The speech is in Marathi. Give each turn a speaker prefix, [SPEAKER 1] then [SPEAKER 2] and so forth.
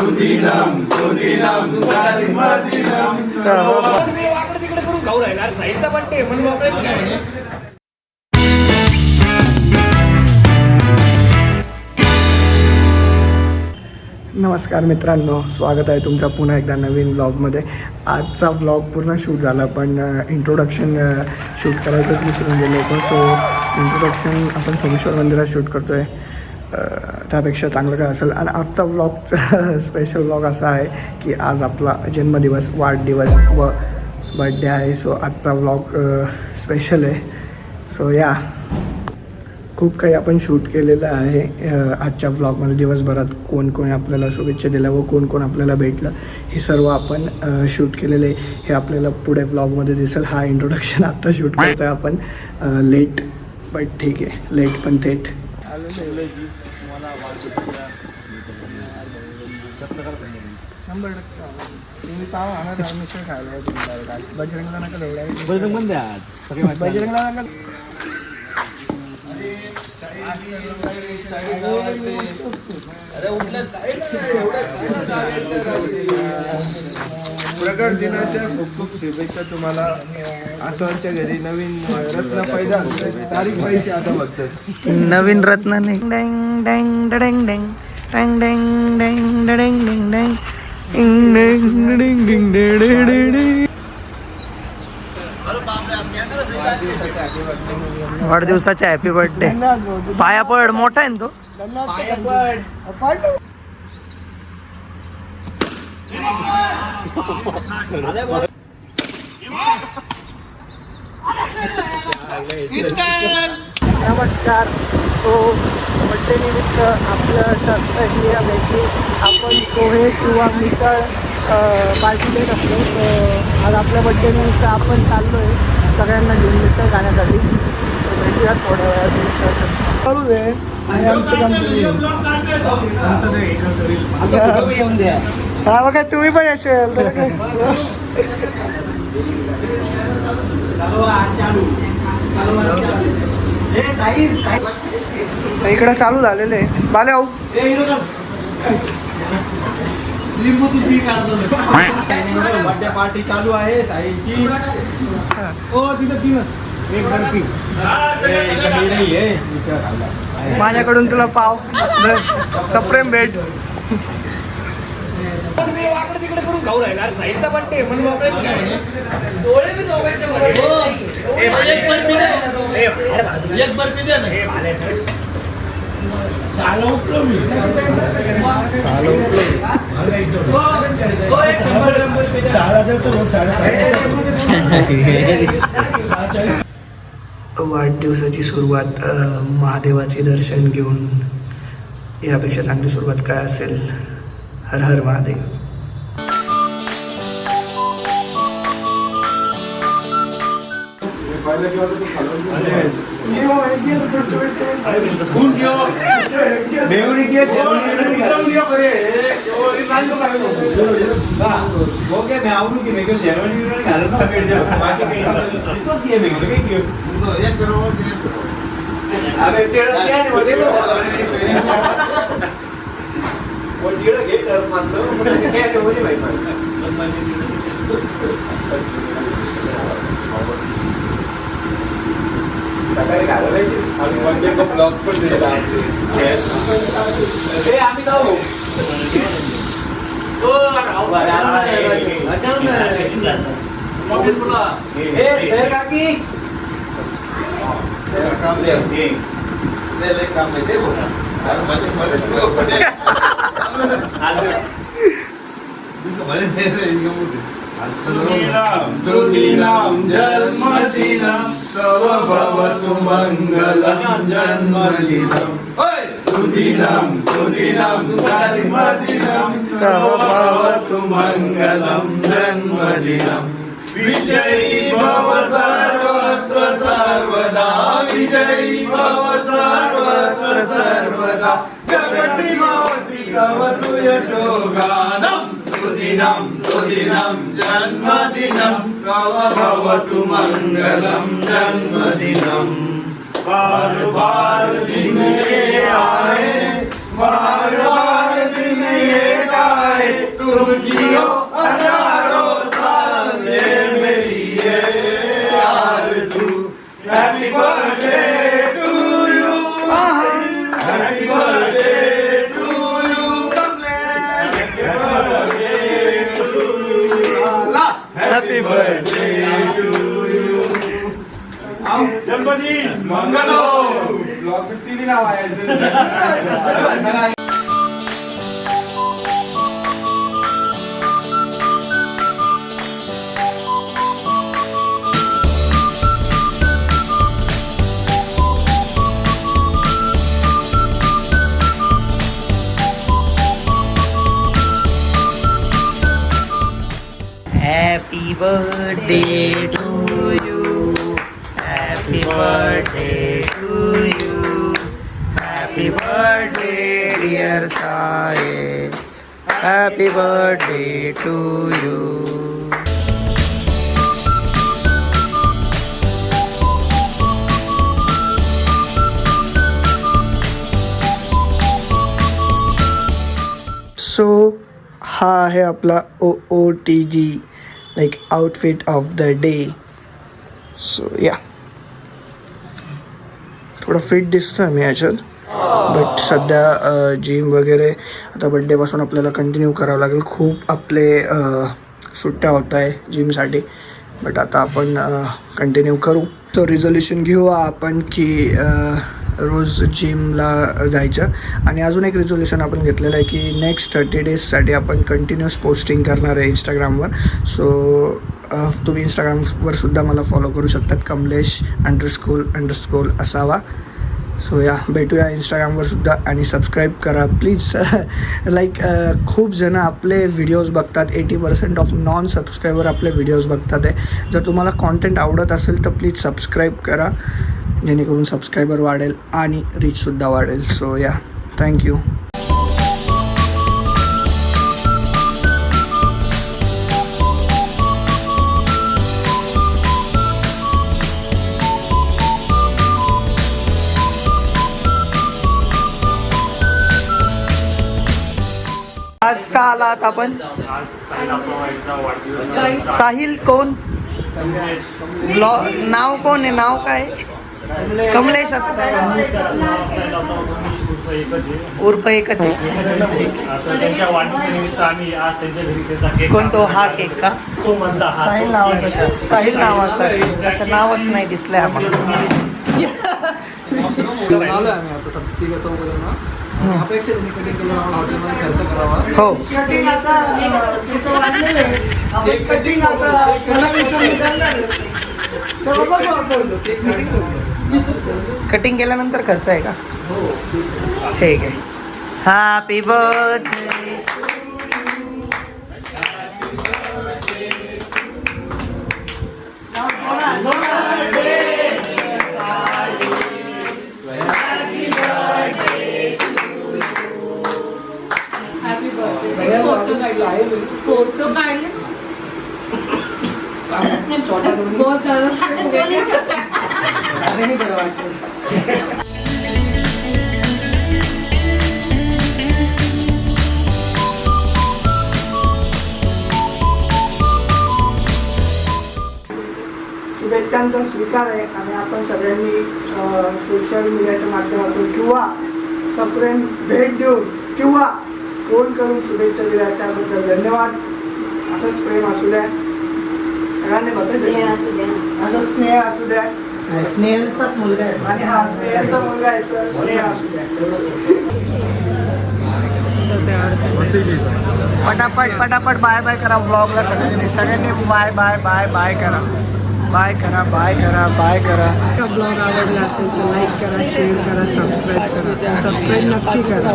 [SPEAKER 1] सुदिनम सुदिनम जन्मदिनम
[SPEAKER 2] वाकडं तिकडे करून खाऊ राहिला साहित्य पण ते म्हणून वाकडे
[SPEAKER 3] नमस्कार मित्रांनो, स्वागत आहे तुमचा पुन्हा एकदा नवीन ब्लॉगमध्ये. आजचा ब्लॉग पूर्ण शूट झाला, पण इंट्रोडक्शन शूट करायचंच विसरून गेलो होतो. सो इंट्रोडक्शन आपण सोमेश्वर मंदिरात शूट करतो आहे. त्यापेक्षा चांगलं काय असेल. आणि आजचा ब्लॉगचा स्पेशल ब्लॉग असा आहे की आज आपला जन्मदिवस, वाढदिवस व बड्डे आहे. सो आजचा ब्लॉग स्पेशल आहे. सो या खूप काही आपण शूट केलेलं आहे आजच्या व्लॉगमध्ये. दिवसभरात कोण कोण आपल्याला शुभेच्छा दिल्या व कोण कोण आपल्याला भेटलं हे सर्व आपण शूट केलेलं आहे. हे आपल्याला पुढे व्लॉगमध्ये दिसेल. हा इंट्रोडक्शन आत्ता शूट करतो आहे आपण लेट, बट ठीक आहे, लेट पण थेट. शंभर टक्के तुम्ही पाव आणा मिसळ खायला बजरंगला नका एवढा बजरंग बंद आहे आज सगळे बजरंगला नका.
[SPEAKER 1] प्रगट दिनाच्या खूप खूप शुभेच्छा तुम्हाला. आसवांच्या घरी नवीन रत्न पैदा तारीख पाहिजे आता फक्त
[SPEAKER 3] नवीन रत्न नाही. डँग डँग डँग डँग डँग डँग डँग डँग डँग डँग. वाढदिवसाचा हॅपी बर्थडे. पाया पड, मोठा आहे ना तो. नमस्कार. सो बड्डे निमित्त आपलं टर्फसाठी भेटली. आपण पोहे किंवा मिसळ पार्टी देत असतो. आज आपल्या बड्डे निमित्त आपण चाललो आहे सगळ्यांना घेऊन मिसळ खाण्यासाठी. भेटूयात थोड्या वेळात मिसळचं करू दे. आणि आमचं हा काय तुम्ही पण यायचे तर काय इकडं चालू झालेलं आहे. बाले आऊ
[SPEAKER 1] बर्थडे पार्टी चालू आहे साईची.
[SPEAKER 3] माझ्याकडून तुला पाव सप्रेम भेट.
[SPEAKER 2] वाकडं तिकडे करून खाऊ राहिला साहित्य पण ते म्हणून वाकडे डोळे बी दोघांचे एक बर्फी द्या ना. चालवतो मी
[SPEAKER 3] वाढदिवसाची सुरुवात महादेवाचे दर्शन घेऊन. यापेक्षा चांगली सुरुवात काय असेल. हर हर महादेव.
[SPEAKER 1] सकाळी घालायचे ब्लॉग पण दिलेला आम्ही जाऊ. काकी काम नाही ते बोला. सुदिनम जन्मदिनम तव भवतु मंगलम जन्मदिनम. सुदिनम सुदिनम जन्मदिनम तव भवतु मंगलम जन्मदिनम. विजयी भव सर्वत्र सर्वदा, विजयी भव सर्वत्र सर्वदा, जगति भवति भवतु यशोगानम्. सुदिनम सुदिनम जन्मदिनम तव भवतु मंगलम जन्मदिनम. बार बार दिन ये आए, बार बार दिन ये गाए,
[SPEAKER 4] Happy birthday to you. Happy birthday to you. Happy birthday, dear Sai. Happy birthday to you.
[SPEAKER 3] So हा आहे आपला OOTG like outfit of the day. So या थोडं फिट दिसतोय मी याच्यात, बट सध्या जिम वगैरे आता बड्डेपासून आपल्याला कंटिन्यू करावं लागेल. खूप आपले सुट्ट्या होत आहे जिमसाठी, बट आता आपण कंटिन्यू करू. सो रिझोल्युशन घेऊ आपण की रोज जिमला जायचं. आणि अजून एक रिझोल्युशन आपण घेतलेलं आहे की नेक्स्ट 30 डेजसाठी आपण कंटिन्युअस पोस्टिंग करणार आहे इंस्टाग्रामवर. सो तुम्ही इंस्टाग्रामवर सुद्धा मला फॉलो करू शकतात, कमलेश___ असावा. सो या भेटूया इंस्टाग्रामवर सुद्धा. आणि सबस्क्राईब करा प्लीज. लाईक खूप जणं आपले व्हिडिओज बघतात, 80% ऑफ नॉन सबस्क्रायबर आपले व्हिडिओज बघतात आहे. जर तुम्हाला कॉन्टेंट आवडत असेल तर प्लीज सबस्क्राईब करा, जेणेकरून सबस्क्रायबर वाढेल आणि रीचसुद्धा वाढेल. सो या थँक्यू.
[SPEAKER 4] आज का आलात आपण? साहिल कोण? नाव कोण आहे? नाव काय? कमलेश असं उर्फ एकच आहे.
[SPEAKER 2] त्यांच्या वाढदिवसानिमित्त आम्ही आज त्यांच्या घरी त्याचा केक
[SPEAKER 4] कोणतो हा केक का?
[SPEAKER 2] तो मधला हा.
[SPEAKER 4] साहिल नावाचा. साहिल नावाचा त्याचं नावच नाही दिसलंय आम्हाला.
[SPEAKER 5] आलोय आम्ही आता सत्तिका चौकात अपेक्षा कटिंग करून आम्हाला हॉटेलमध्ये खर्च करावा.
[SPEAKER 4] हो कटिंग केल्यानंतर खर्च आहे का? ठीक आहे. Happy birthday.
[SPEAKER 6] फोटो काढले बहुत
[SPEAKER 3] शुभेच्छांचा स्वीकार आहे. आणि आपण सगळ्यांनी सोशल मीडियाच्या माध्यमातून किंवा सप्रेम भेट देऊन किंवा फोन करून शुभेच्छा दिल्या, त्याबद्दल धन्यवाद. असंच प्रेम असू द्या सगळ्यांनी, बघायचं असं स्नेह असू द्या.
[SPEAKER 4] स्नेहलचाच मुलगा आहे.
[SPEAKER 3] आणि हा स्नेहाचा मुलगा आहे तर स्नेह असू द्या.
[SPEAKER 4] पटापट पटापट बाय बाय करा व्लॉगला. सगळ्यांनी बाय बाय बाय बाय करा. बाय करा बाय करा बाय करा.
[SPEAKER 3] ब्लॉग आवडला असेल तर लाईक करा, शेअर करा, सबस्क्राईब करा. सबस्क्राईब नक्की करा.